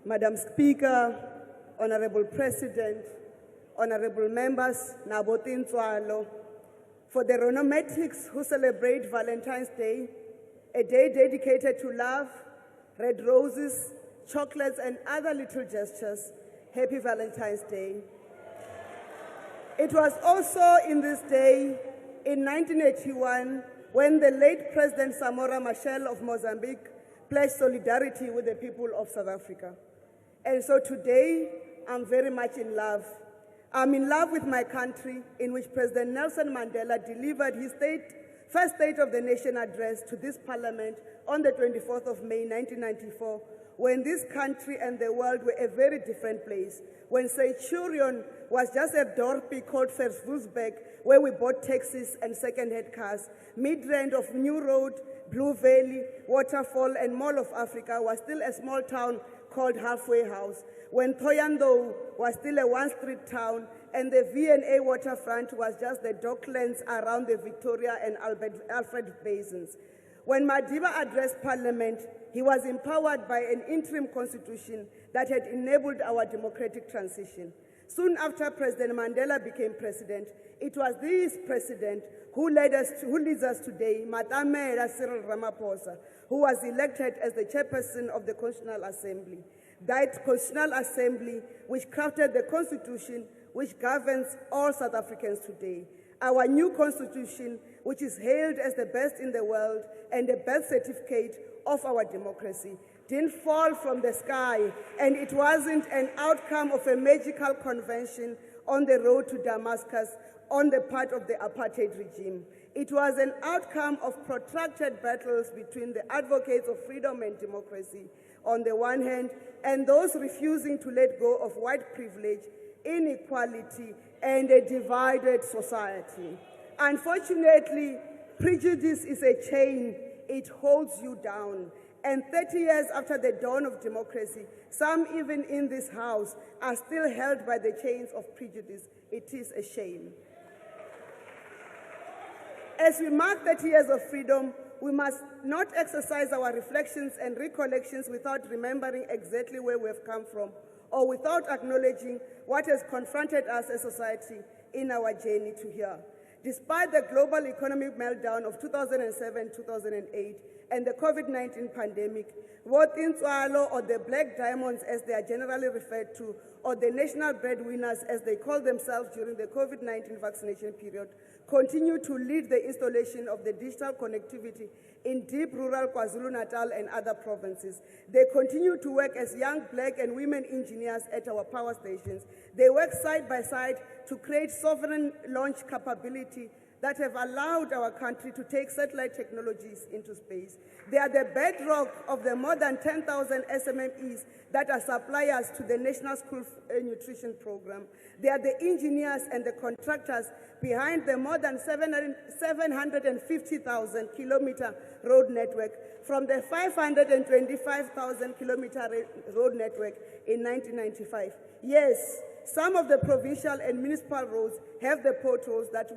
Madam Speaker, Honorable President, Honorable Members, Nabotin Tswalo, for the Ronomatics who celebrate Valentine's Day, a day dedicated to love, red roses, chocolates, and other little gestures. Happy Valentine's Day. It was also in this day, in 1981, when the late President Samora Machel of Mozambique pledged solidarity with the people of South Africa. And so today, I'm very much in love. I'm in love with my country, in which President Nelson Mandela delivered his first State of the Nation address to this Parliament on the 24th of May, 1994, when this country and the world were a very different place, when Centurion was just a dorpy called Verswoesberg, where we bought taxis and second-hand cars. Midrand of New Road, Blue Valley, Waterfall, and Mall of Africa was still a small town called Halfway House, when Thohoyandou was still a one-street town, and the V&A waterfront was just the docklands around the Victoria and Alfred basins. When Madiba addressed Parliament, he was empowered by an interim constitution that had enabled our democratic transition. Soon after President Mandela became president, it was this president who leads us today, Matamela Cyril Ramaphosa, who was elected as the chairperson of the Constitutional Assembly. That Constitutional Assembly which crafted the Constitution which governs all South Africans today. Our new Constitution, which is hailed as the best in the world and the birth certificate of our democracy, didn't fall from the sky, and it wasn't an outcome of a magical convention on the road to Damascus on the part of the apartheid regime. It was an outcome of protracted battles between the advocates of freedom and democracy on the one hand, and those refusing to let go of white privilege, inequality, and a divided society. Unfortunately, prejudice is a chain. It holds you down. And 30 years after the dawn of democracy, some even in this house are still held by the chains of prejudice. It is a shame. As we mark 30 years of freedom, we must not exercise our reflections and recollections without remembering exactly where we have come from, or without acknowledging what has confronted us as a society in our journey to here. Despite the global economic meltdown of 2007-2008 and the COVID-19 pandemic, both Inswalo, or the Black Diamonds as they are generally referred to, or the national breadwinners as they call themselves during the COVID-19 vaccination period, continue to lead the installation of the digital connectivity in deep rural KwaZulu-Natal and other provinces. They continue to work as young black and women engineers at our power stations. They work side by side to create sovereign launch capability that have allowed our country to take satellite technologies into space. They are the bedrock of the more than 10,000 SMMEs that are suppliers to the National School Nutrition Program. They are the engineers and the contractors behind the more than 750,000 kilometer road network from the 525,000 kilometer road network in 1995. Yes, some of the provincial and municipal roads have the potholes but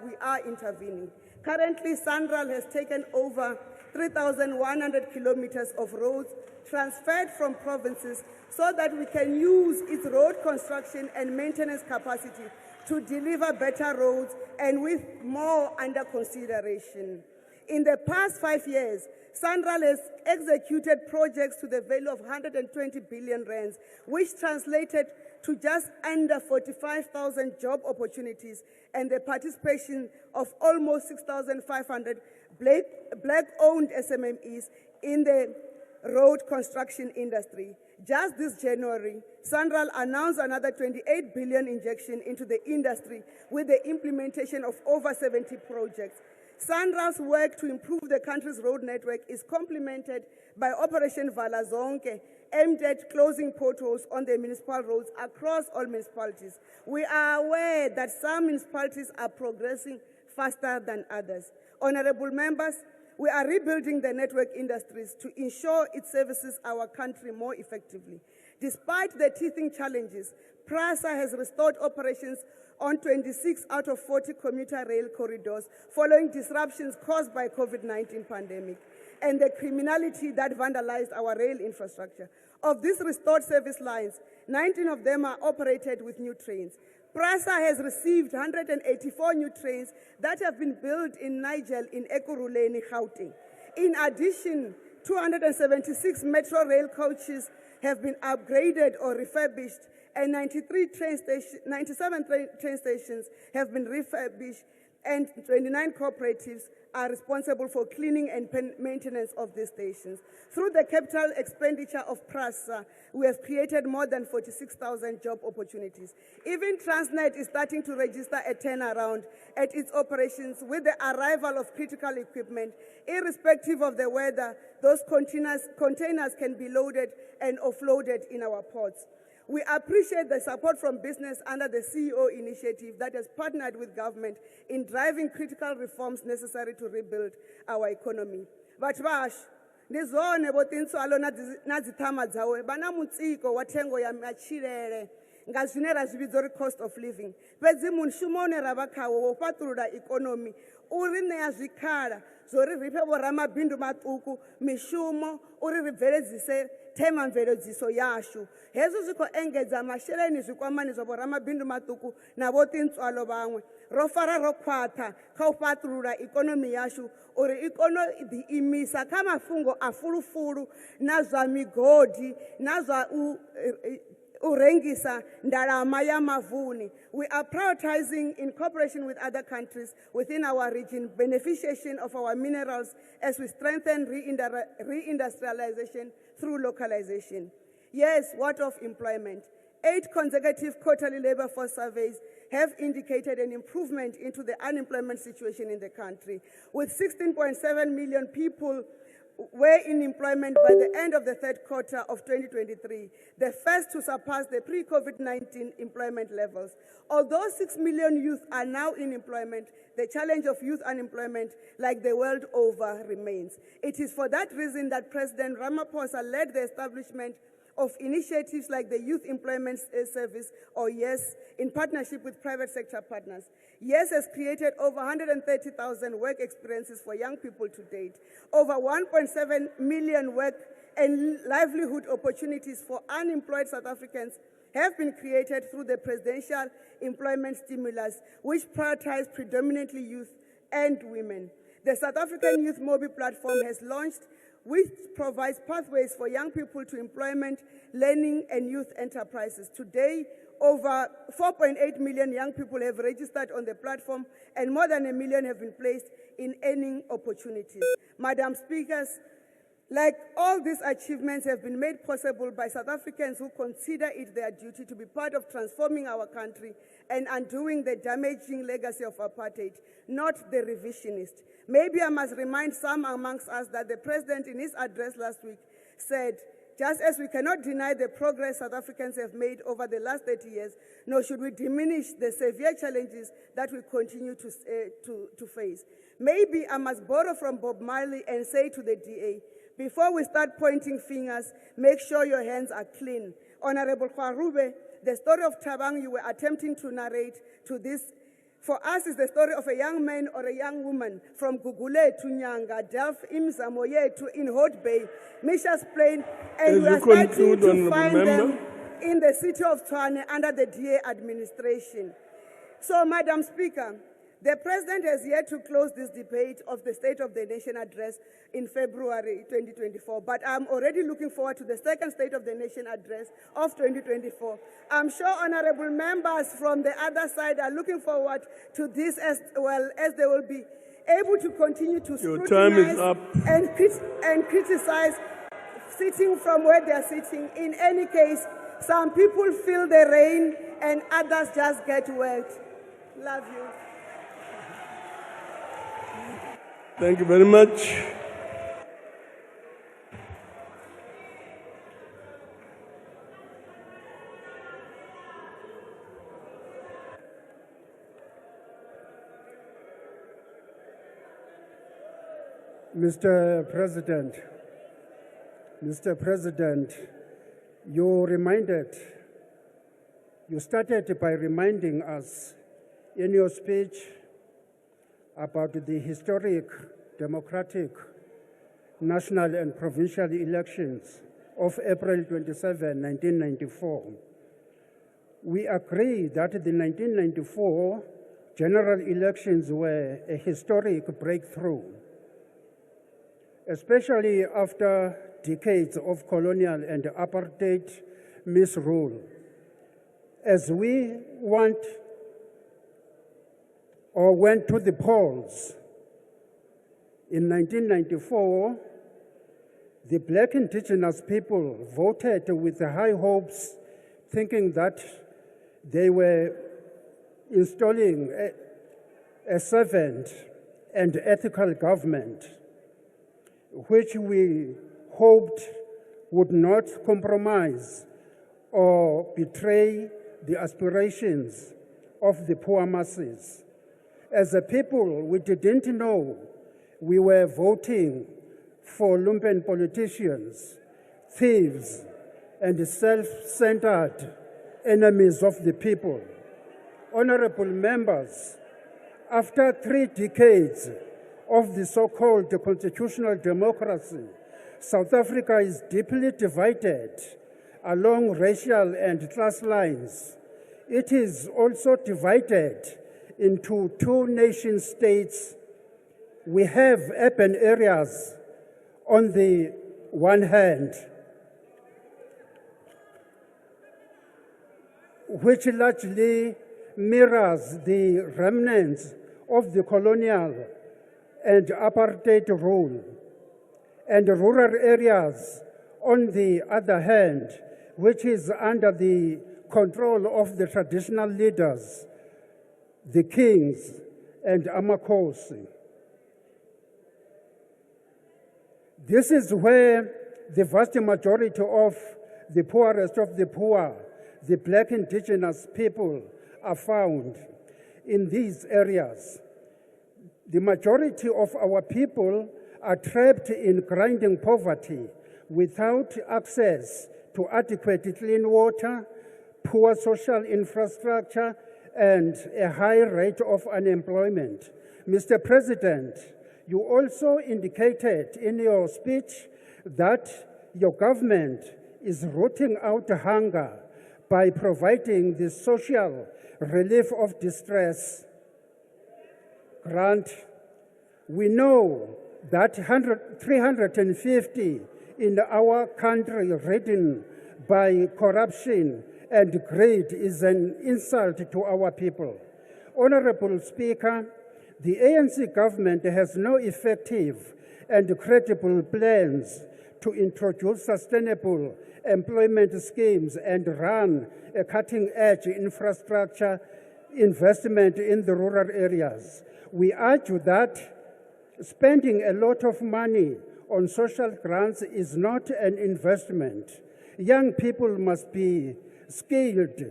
we are intervening. Currently, SANRAL has taken over 3,100 kilometers of roads transferred from provinces so that we can use its road construction and maintenance capacity to deliver better roads and with more under consideration. In the past 5 years, SANRAL has executed projects to the value of 120 billion rands, which translated to just under 45,000 job opportunities and the participation of almost 6,500 black-owned SMMEs in the road construction industry. Just this January, SANRAL announced another 28 billion injection into the industry with the implementation of over 70 projects. SANRAL's work to improve the country's road network is complemented by Operation Vala Zonke, aimed at closing potholes on the municipal roads across all municipalities. We are aware that some municipalities are progressing faster than others. Honorable members, we are rebuilding the network industries to ensure it services our country more effectively. Despite the teething challenges, PRASA has restored operations on 26 out of 40 commuter rail corridors following disruptions caused by COVID-19 pandemic and the criminality that vandalized our rail infrastructure. Of these restored service lines, 19 of them are operated with new trains. PRASA has received 184 new trains that have been built in Nigel in Ekurhuleni, Gauteng. In addition, 276 metro rail coaches have been upgraded or refurbished, and 97 train stations have been refurbished, and 29 cooperatives are responsible for cleaning and maintenance of these stations. Through the capital expenditure of PRASA, we have created more than 46,000 job opportunities. Even Transnet is starting to register a turnaround at its operations with the arrival of critical equipment. Irrespective of the weather, those containers can be loaded and offloaded in our ports. We appreciate the support from business under the CEO initiative that has partnered with government in driving critical reforms necessary to rebuild our economy. Vatvash, ndizone botintswalo na dzithama dzawe bana mutsiko wa thengo ya machilele nga zwine ra zwi vhidza uri cost of living. Fhedzi mushumo une ra vha khawo wo fhaṱulula ikonomi uri ṋea zwikhala zori ri fhe vhoramabindu maṱuku mishumo uri ri bveledzise themamveledziso yashu. Hezwo zwi khou engedza masheleni zwikwamani zwa vhoramabindu maṱuku na vhotintswalo vhaṅwe. Ro fara ro khwaṱha kha u fhaṱulula ikonomi yashu uri i kone u ḓiimisa kha mafhungo a fulufulu na zwa migodi na zwa urengisa ndalama ya mavuni. We are prioritizing, in cooperation with other countries within our region, beneficiation of our minerals as we strengthen reindustrialization through localization. Yes, what of employment? 8 consecutive quarterly labor force surveys have indicated an improvement into the unemployment situation in the country, with 16.7 million people were in employment by the end of the third quarter of 2023, the first to surpass the pre-COVID-19 employment levels. Although 6 million youth are now in employment, the challenge of youth unemployment, like the world over, remains. It is for that reason that President Ramaphosa led the establishment of initiatives like the Youth Employment Service, or YES, in partnership with private sector partners. YES has created over 130,000 work experiences for young people to date. Over 1.7 million work and livelihood opportunities for unemployed South Africans have been created through the presidential employment stimulus, which prioritizes predominantly youth and women. The South African Youth Mobile Platform has launched, which provides pathways for young people to employment, learning, and youth enterprises. Today, over 4.8 million young people have registered on the platform, and more than 1 million have been placed in earning opportunities. Madam Speakers, like all these achievements have been made possible by South Africans who consider it their duty to be part of transforming our country and undoing the damaging legacy of apartheid, not the revisionist. Maybe I must remind some amongst us that the President in his address last week said, just as we cannot deny the progress South Africans have made over the last 30 years, nor should we diminish the severe challenges that we continue to face. Maybe I must borrow from Bob Marley and say to the DA, before we start pointing fingers, make sure your hands are clean. Honorable Kwarube, the story of Thabang you were attempting to narrate to this, for us, is the story of a young man or a young woman from Gugule to Nyanga, Delft, Imzamo to in Hout Bay, Misha's Plain, and we are starting to find them in the city of Tshwane under the DA administration. So, Madam Speaker, the President has yet to close this debate of the State of the Nation address in February 2024, but I'm already looking forward to the second State of the Nation address of 2024. I'm sure honorable members from the other side are looking forward to this as well, as they will be able to continue to scrutinize and criticize sitting from where they're sitting. In any case, some people feel the rain and others just get wet. Love you. Thank you very much. Mr. President, you started by reminding us in your speech about the historic democratic national and provincial elections of April 27, 1994. We agree that the 1994 general elections were a historic breakthrough, especially after decades of colonial and apartheid misrule. As we went to the polls in 1994, the Black indigenous people voted with high hopes, thinking that they were installing a servant and ethical government, which we hoped would not compromise or betray the aspirations of the poor masses. As a people, we didn't know we were voting for lumpen politicians, thieves, and self-centered enemies of the people. Honorable members, after 3 decades of the so-called constitutional democracy, South Africa is deeply divided along racial and class lines. It is also divided into 2 nation states. We have urban areas on the one hand, which largely mirrors the remnants of the colonial and apartheid rule, and rural areas on the other hand, which is under the control of the traditional leaders, the kings and amakhosi. This is where the vast majority of the poorest of the poor, the Black indigenous people, are found in these areas. The majority of our people are trapped in grinding poverty without access to adequate clean water, poor social infrastructure, and a high rate of unemployment. Mr. President, you also indicated in your speech that your government is rooting out hunger by providing the social relief of distress grant. We know that 350 in our country ridden by corruption and greed is an insult to our people. Honorable Speaker, the ANC government has no effective and credible plans to introduce sustainable employment schemes and run a cutting-edge infrastructure investment in the rural areas. We argue that spending a lot of money on social grants is not an investment. Young people must be skilled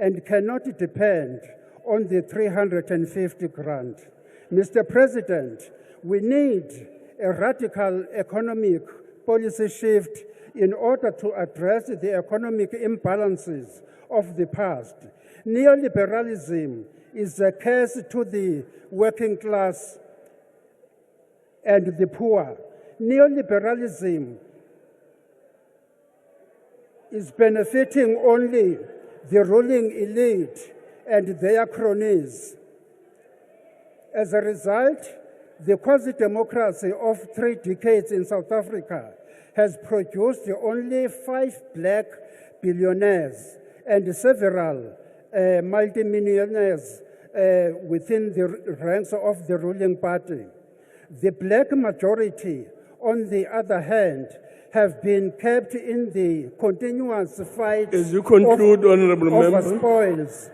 and cannot depend on the 350 grant. Mr. President, we need a radical economic policy shift in order to address the economic imbalances of the past. Neoliberalism is a curse to the working class and the poor. Neoliberalism is benefiting only the ruling elite and their cronies. As a result, the quasi-democracy of 3 decades in South Africa has produced only 5 Black billionaires and several multimillionaires within the ranks of the ruling party. The Black majority, on the other hand, have been kept in the continuous fight As you conclude, Honorable over Member. spoils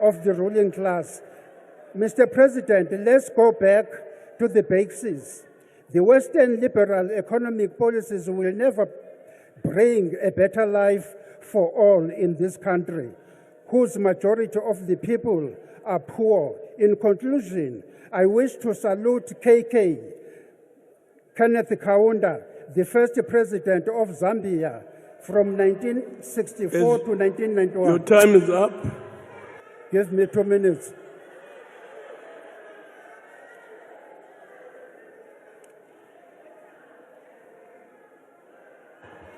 of the ruling class. Mr. President, let's go back to the basics. The Western liberal economic policies will never bring a better life for all in this country, whose majority of the people are poor. In conclusion, I wish to salute KK, Kenneth Kaunda, the first president of Zambia from 1964 to 1991. Your time is up. Give me 2 minutes.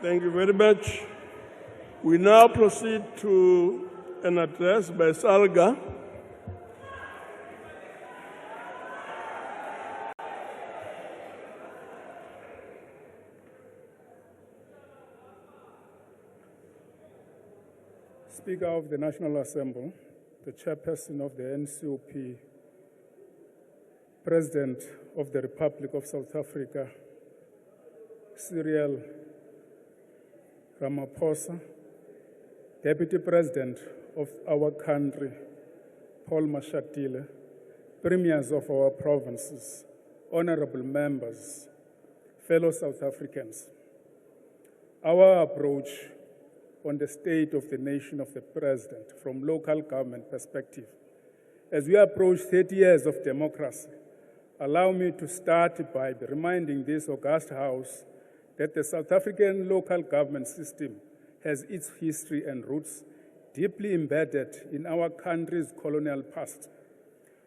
Thank you very much. We now proceed to an address by Salga. Speaker of the National Assembly, the Chairperson of the NCOP, President of the Republic of South Africa, Cyril Ramaphosa, Deputy President of our country, Paul Mashatile, Premiers of our provinces, honorable members, fellow South Africans. Our approach on the state of the nation of the President from local government perspective. As we approach 30 years of democracy, allow me to start by reminding this august House that the South African local government system has its history and roots deeply embedded in our country's colonial past,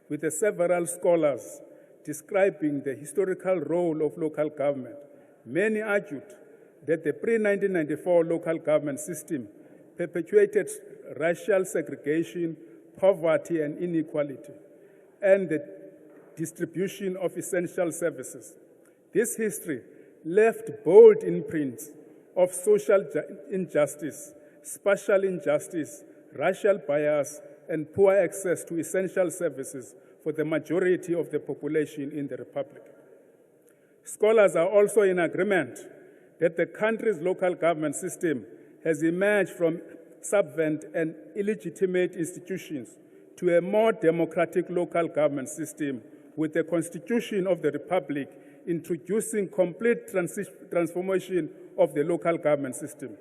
with the several scholars describing the historical role of local government. Many argued that the pre-1994 local government system perpetuated racial segregation, poverty, and inequality, and the distribution of essential services. This history left bold imprints of social injustice, spatial injustice, racial bias, and poor access to essential services for the majority of the population in the Republic. Scholars are also in agreement that the country's local government system has emerged from subvent and illegitimate institutions to a more democratic local government system, with the Constitution of the Republic introducing complete transformation of the local government system.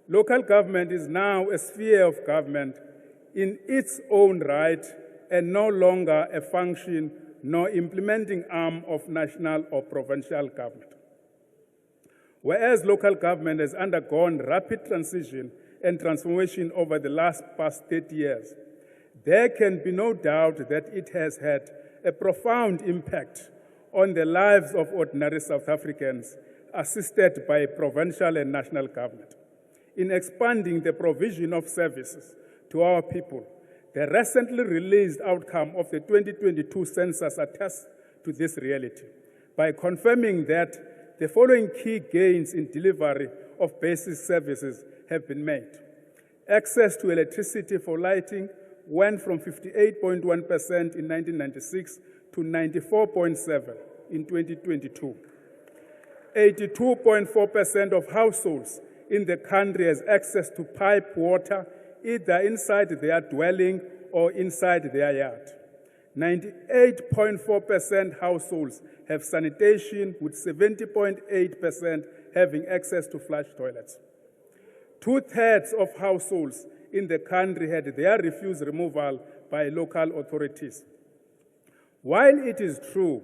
Local government is now a sphere of government in its own right and no longer a function nor implementing arm of national or provincial government. Whereas local government has undergone rapid transition and transformation over the past 30 years, there can be no doubt that it has had a profound impact on the lives of ordinary South Africans, assisted by provincial and national government. In expanding the provision of services to our people, the recently released outcome of the 2022 census attests to this reality by confirming that the following key gains in delivery of basic services have been made. Access to electricity for lighting went from 58.1% in 1996 to 94.7% in 2022. 82.4% of households in the country has access to pipe water, either inside their dwelling or inside their yard. 98.4% households have sanitation, with 70.8% having access to flush toilets. 2/3 of households in the country had their refuse removal by local authorities. While it is true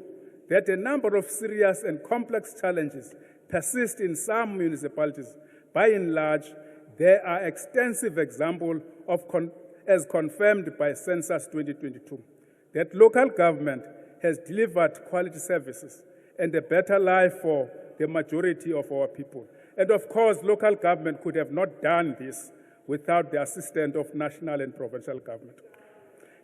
that a number of serious and complex challenges persist in some municipalities, by and large, there are extensive examples as confirmed by Census 2022, that local government has delivered quality services and a better life for the majority of our people. And of course, local government could have not done this without the assistance of national and provincial government.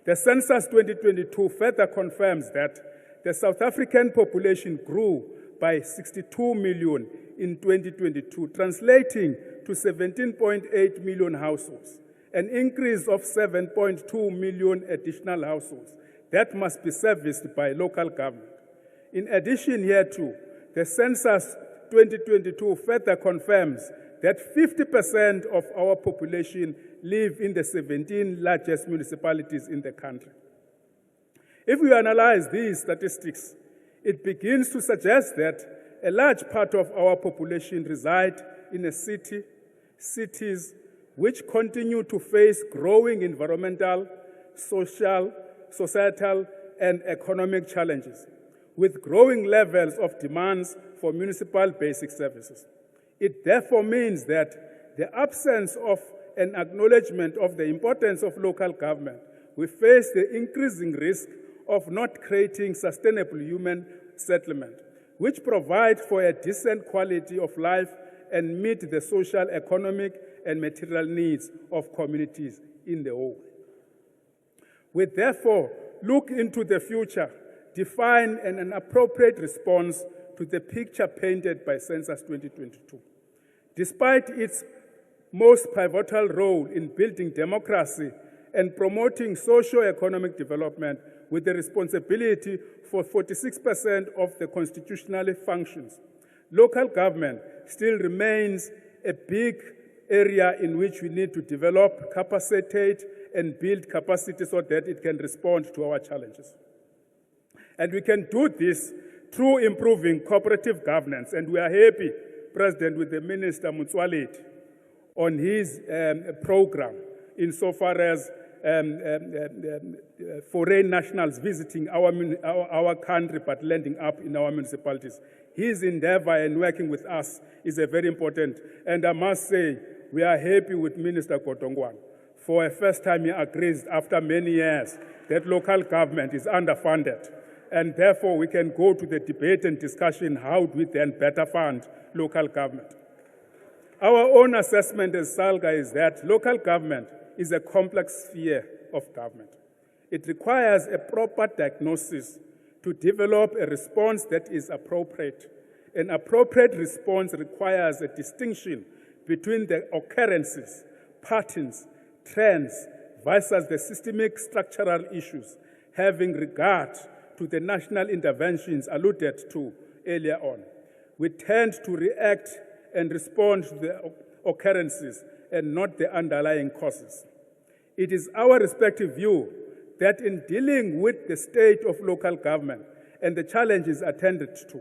The Census 2022 further confirms that the South African population grew by 62 million in 2022, translating to 17.8 million households, an increase of 7.2 million additional households that must be serviced by local government. In addition hereto, the Census 2022 further confirms that 50% of our population live in the 17 largest municipalities in the country. If we analyze these statistics, it begins to suggest that a large part of our population reside in a cities which continue to face growing environmental, societal, and economic challenges, with growing levels of demands for municipal basic services. It therefore means that the absence of an acknowledgement of the importance of local government, we face the increasing risk of not creating sustainable human settlement, which provide for a decent quality of life and meet the social, economic, and material needs of communities in the whole. We therefore look into the future, define an appropriate response to the picture painted by Census 2022. Despite its most pivotal role in building democracy and promoting socio-economic development with the responsibility for 46% of the constitutional functions, local government still remains a big area in which we need to develop, capacitate, and build capacity so that it can respond to our challenges. And we can do this through improving cooperative governance. And we are happy, President, with the Minister Motsoaledi on his program insofar as foreign nationals visiting our country but landing up in our municipalities. His endeavor and working with us is a very important. And I must say, we are happy with Minister Kotongwan. For a first time, he agrees after many years that local government is underfunded. And therefore, we can go to the debate and discussion, how do we then better fund local government? Our own assessment as SALGA is that local government is a complex sphere of government. It requires a proper diagnosis to develop a response that is appropriate. An appropriate response requires a distinction between the occurrences, patterns, trends versus the systemic structural issues, having regard to the national interventions alluded to earlier on. We tend to react and respond to the occurrences and not the underlying causes. It is our respective view that in dealing with the state of local government and the challenges attended to,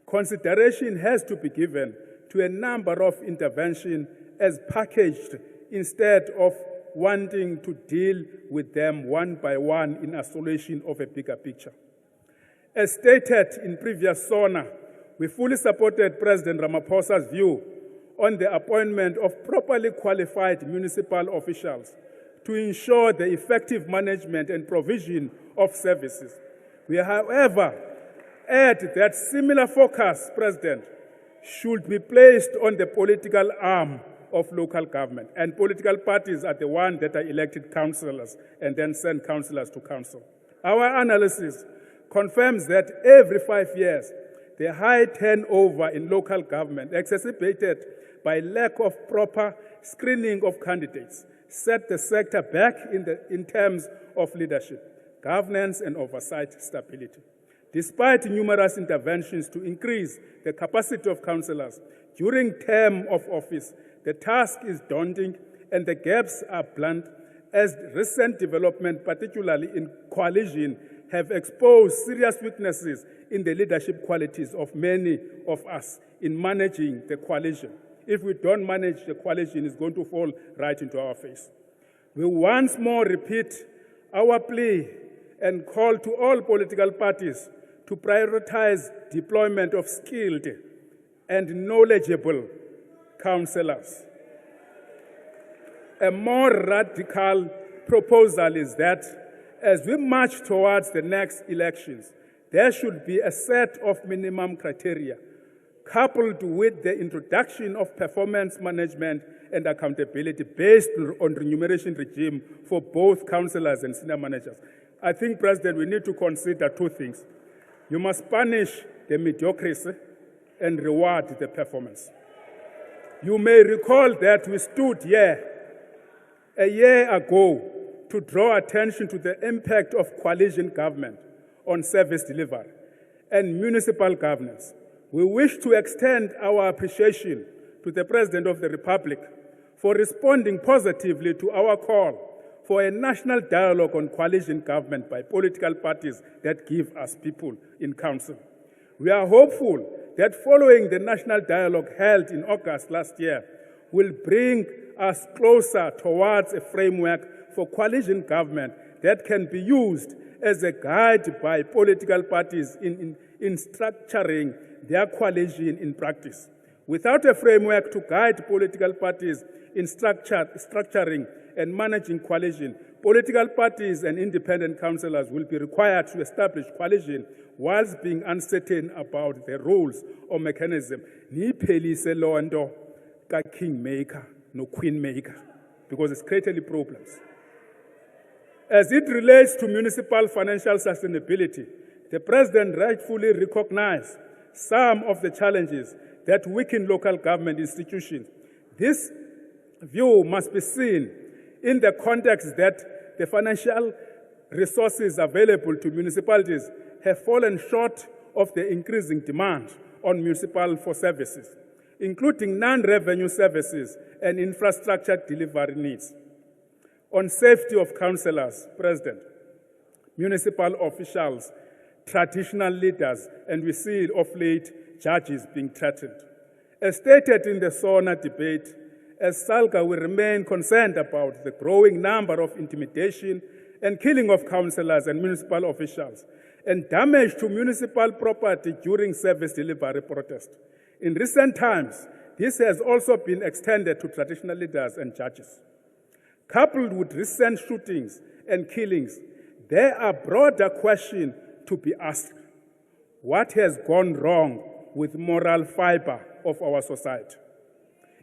consideration has to be given to a number of interventions as packaged instead of wanting to deal with them one by one in isolation of a bigger picture. As stated in previous SONA, we fully supported President Ramaphosa's view on the appointment of properly qualified municipal officials to ensure the effective management and provision of services. We, however, add that similar focus, President, should be placed on the political arm of local government. And political parties are the ones that are elected councillors and then send councillors to council. Our analysis confirms that every 5 years, the high turnover in local government, exacerbated by lack of proper screening of candidates, set the sector back in terms of leadership, governance, and oversight stability. Despite numerous interventions to increase the capacity of councillors during term of office, the task is daunting and the gaps are blunt, as recent development, particularly in coalition, have exposed serious weaknesses in the leadership qualities of many of us in managing the coalition. If we don't manage the coalition, it's going to fall right into our face. We once more repeat our plea and call to all political parties to prioritize deployment of skilled and knowledgeable councillors. A more radical proposal is that as we march towards the next elections, there should be a set of minimum criteria coupled with the introduction of performance management and accountability based on remuneration regime for both councillors and senior managers. I think, President, we need to consider two things. You must punish the mediocrity and reward the performance. You may recall that we stood here a year ago to draw attention to the impact of coalition government on service delivery and municipal governance. We wish to extend our appreciation to the President of the Republic for responding positively to our call for a national dialogue on coalition government by political parties that give us people in council. We are hopeful that following the national dialogue held in August last year will bring us closer towards a framework for coalition government that can be used as a guide by political parties in structuring their coalition in practice. Without a framework to guide political parties in structuring and managing coalition, Political parties and independent councillors will be required to establish coalition whilst being uncertain about the rules or mechanism. Niyiphelise loo nto ka-kingmaker no queenmaker, because it's created problems. As it relates to municipal financial sustainability, the President rightfully recognized some of the challenges that weaken local government institutions. This view must be seen in the context that the financial resources available to municipalities have fallen short of the increasing demand on municipal for services, including non-revenue services and infrastructure delivery needs. On safety of councillors, President, municipal officials, traditional leaders, and we see of late judges being threatened. As stated in the SONA debate, as SALGA, we remain concerned about the growing number of intimidation and killing of councillors and municipal officials, and damage to municipal property during service delivery protest. In recent times, this has also been extended to traditional leaders and judges. Coupled with recent shootings and killings, there are broader questions to be asked. What has gone wrong with moral fiber of our society?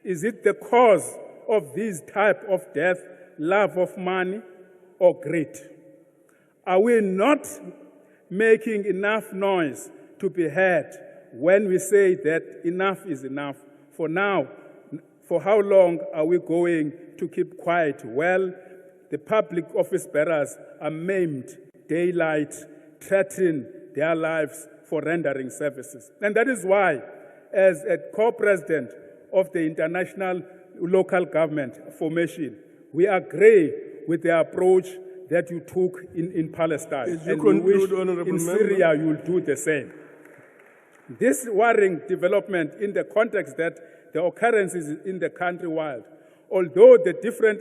Is it the cause of this type of death, love of money, or greed? Are we not making enough noise to be heard when we say that enough is enough? For now, for how long are we going to keep quiet? Well, the public office bearers are maimed, daylight, threaten their lives for rendering services. And that is why, as a co-president of the International Local Government Formation, we agree with the approach that you took in Palestine. As you and we wish conclude, Honourable in Member. Syria you will do the same. This worrying development in the context that the occurrences in the country wild, although the different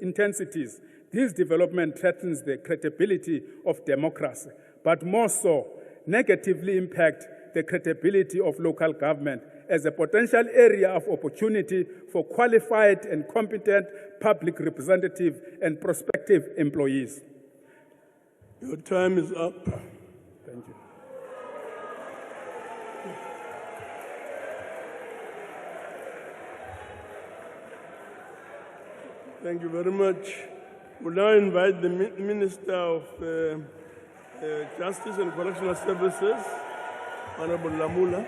intensities, this development threatens the credibility of democracy, but more so, negatively impact the credibility of local government as a potential area of opportunity for qualified and competent public representatives and prospective employees. Your time is up. Thank you. Thank you very much. We'll now invite the Minister of Justice and Correctional Services, Honorable Lamula.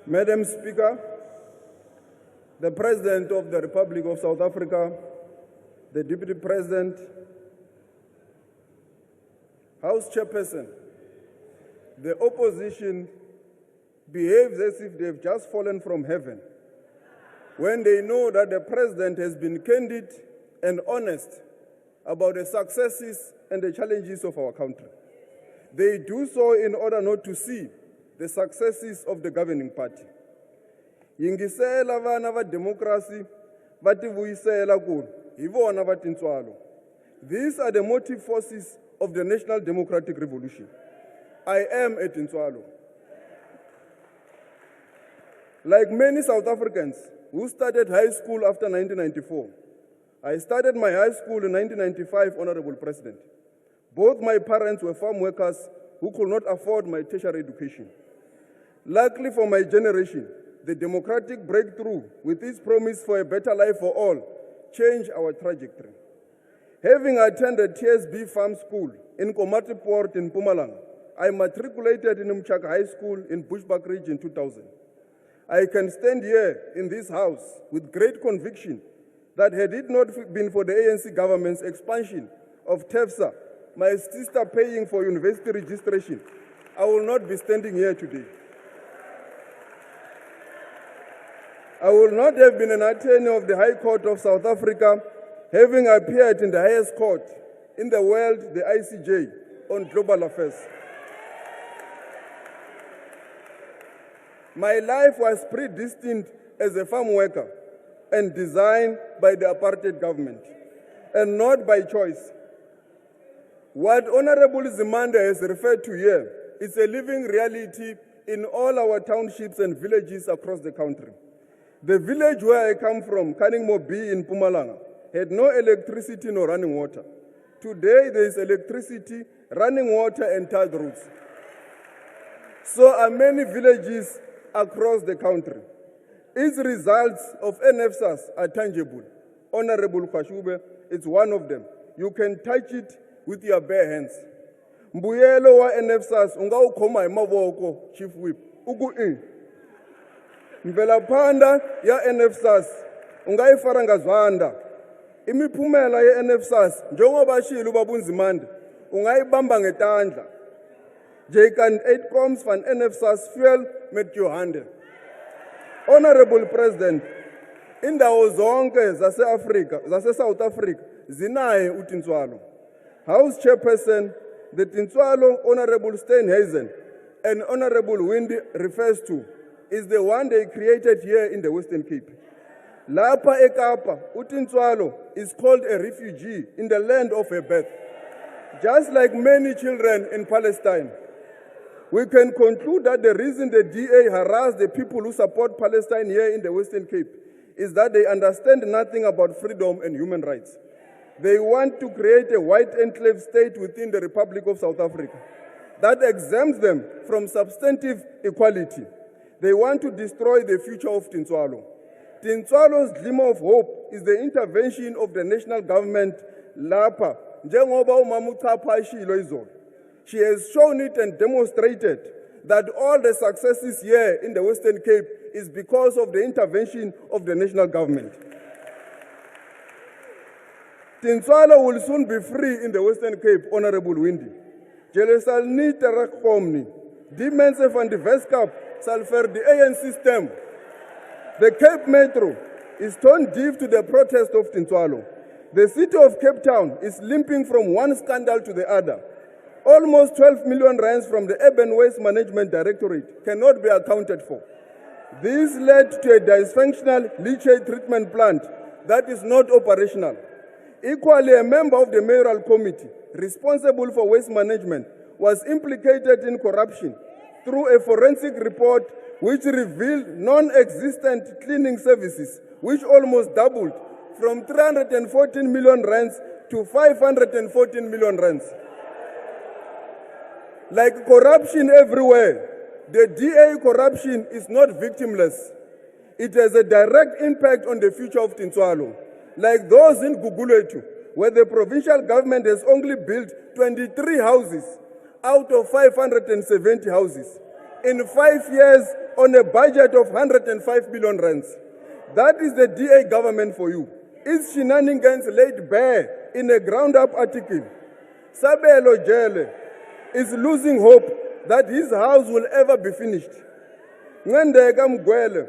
Madam Speaker, the President of the Republic of South Africa, the Deputy President, House Chairperson, the opposition behaves as if they've just fallen from heaven when they know that the President has been candid and honest about the successes and the challenges of our country. They do so in order not to see the successes of the governing party. Yingisela vana va democracy va tivuyisela ku hi vona va tintswalo. These are the motive forces of the National Democratic Revolution. I am a tintswalo. Like many South Africans who started high school after 1994, I started my high school in 1995, Honorable President. Both my parents were farm workers who could not afford my tertiary education. Luckily for my generation, the democratic breakthrough with its promise for a better life for all changed our trajectory. Having attended TSB Farm School in Komati Port in Mpumalanga, I matriculated in Mchaka High School in Bushbuckridge in 2000. I can stand here in this house with great conviction that had it not been for the ANC government's expansion of TEFSA, my sister paying for university registration, I will not be standing here today. I would not have been an attorney of the High Court of South Africa, having appeared in the highest court in the world, the ICJ, on global affairs. My life was predestined as a farm worker and designed by the apartheid government, and not by choice. What Honorable Zimanda has referred to here is a living reality in all our townships and villages across the country. The village where I come from, Kanningmo B in Mpumalanga, had no electricity nor running water. Today there is electricity, running water and tarred roads. So are many villages across the country. Its results of NFSAS are tangible. Honorable Khashube, it's one of them. You can touch it with your bare hands. Mbuyelo wa NFSAS unga ukhoma hi mavoko, Chief Whip. Mvelapanda ya NFSAS unga ifara ngazwanda. Imiphumela ye NFSAS njengoba shilo babunzimande ungayibamba ngetandla. Jekan 8 comes van NFSAS fuel met your hand. Honorable President, indawo zonke zase-Afrika, zase-South Africa, zinaye uTintswalo. House Chairperson, the Tintswalo Honorable Steenhuisen and Honorable Windy refers to is the one they created here in the Western Cape. Lapa ekapa, uTintswalo is called a refugee in the land of her birth. Just like many children in Palestine, we can conclude that the reason the DA harass the people who support Palestine here in the Western Cape is that they understand nothing about freedom and human rights. They want to create a white enclave state within the Republic of South Africa that exempts them from substantive equality. They want to destroy the future of Tintswalo. Tintswalo's glimmer of hope is the intervention of the national government, Lapa. Njengoba umama uChapha ishilo izolo. She has shown it and demonstrated that all the successes here in the Western Cape is because of the intervention of the national government. Tintswalo will soon be free in the Western Cape, Honorable Windy. Julle sal nie terugkom nie. Die mense van die Weskaap sal vir die ANC stem. The Cape Metro is tone deaf to the protest of Tintswalo. The city of Cape Town is limping from one scandal to the other. Almost 12 million rands from the Urban Waste Management Directorate cannot be accounted for. This led to a dysfunctional leachate treatment plant that is not operational. Equally, a member of the mayoral committee responsible for waste management was implicated in corruption through a forensic report which revealed non-existent cleaning services, which almost doubled from 314 million rands to 514 million rands. Like corruption everywhere, the DA corruption is not victimless. It has a direct impact on the future of Tintswalo. Like those in Guguletu, where the provincial government has only built 23 houses out of 570 houses in 5 years on a budget of 105 billion rands. That is the DA government for you. Its shenanigans laid bare in a ground-up article. Sabelo Jele is losing hope that his house will ever be finished. Ngandeka Mgwele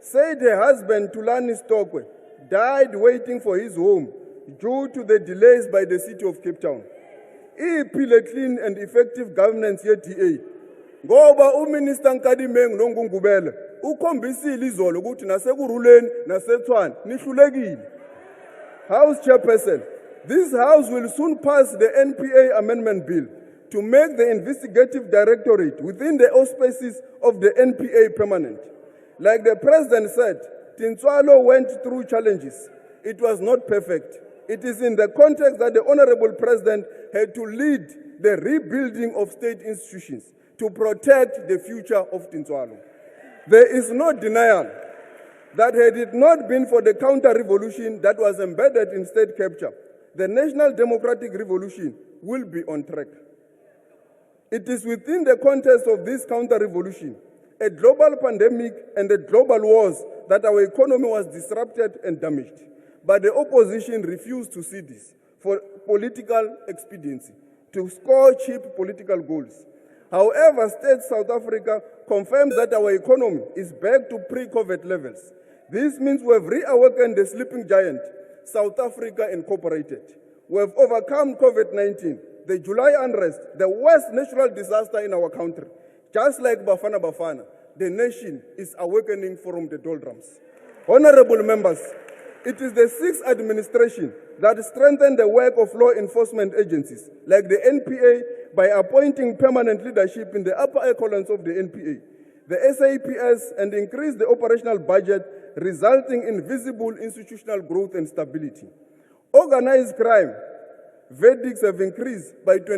said her husband Tulani Stokwe died waiting for his home due to the delays by the city of Cape Town. Iphile clean and effective governance ye-DA. Ngoba uMinister Nkadimeng noNgungubele ukhombisile izolo ukuthi nasekuruleni naseTshwane nihlulekile. House Chairperson, this House will soon pass the NPA Amendment Bill to make the investigative directorate within the auspices of the NPA permanent. Like the President said, Tintswalo went through challenges. It was not perfect. It is in the context that the Honorable President had to lead the rebuilding of state institutions to protect the future of Tintswalo. There is no denial that had it not been for the counter-revolution that was embedded in state capture, the national democratic revolution will be on track. It is within the context of this counter-revolution, a global pandemic and the global wars, that our economy was disrupted and damaged. But the opposition refused to see this for political expediency, to score cheap political goals. However, State South Africa confirms that our economy is back to pre-COVID levels. This means we have reawakened the sleeping giant, South Africa Incorporated. We have overcome COVID-19, the July unrest, the worst natural disaster in our country. Just like Bafana Bafana, the nation is awakening from the doldrums. Honorable members, it is the sixth administration that strengthened the work of law enforcement agencies, like the NPA, by appointing permanent leadership in the upper echelons of the NPA. The SAPS and increased the operational budget, resulting in visible institutional growth and stability. Organized crime verdicts have increased by 20.